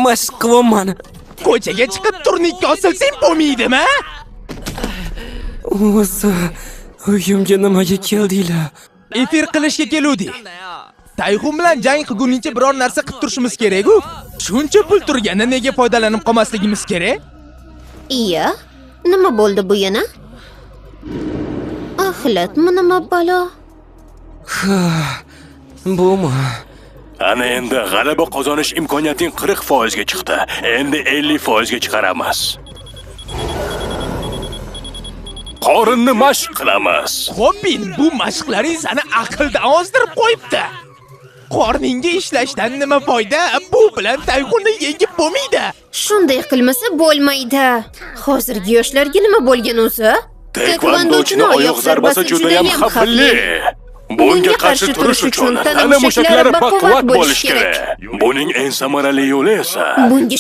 mashq qilyapman. Ko'chaga chiqib turnikka osilsang bo'lmaydimi? O'zi, uyimga nimaga keldinglar? Efir qilishga keluvdik. Tayxun bilan jang qilguningcha biror narsa qilib turishimiz kerak-ku. Shuncha pul turganda nega foydalanib qolmasligimiz kerak? Iya, nima bo'ldi bu yana? Axlatmi nima balo? Bumi? Ana endi g'alaba qozonish imkoniyating 40% ga chiqdi. Endi 50% ga chiqaramiz. Qorinni mashq qilamiz. Xo'pin, bu mashqlaring seni aqldan ozdirib qo'yibdi. Qorningga ishlashdan nima foyda? Bu bilan Tayxunni yengib bo'lmaydi. Shunday qilmasa bo'lmaydi. Hozirgi yoshlarga nima bo'lgan o'zi? Taekvondochining oyoq zarbasi juda ham xavfli. Bunga qarshi turish uchun tana mushaklari baquvvat bo'lishi kerak. Buning eng samarali yo'li esa bunga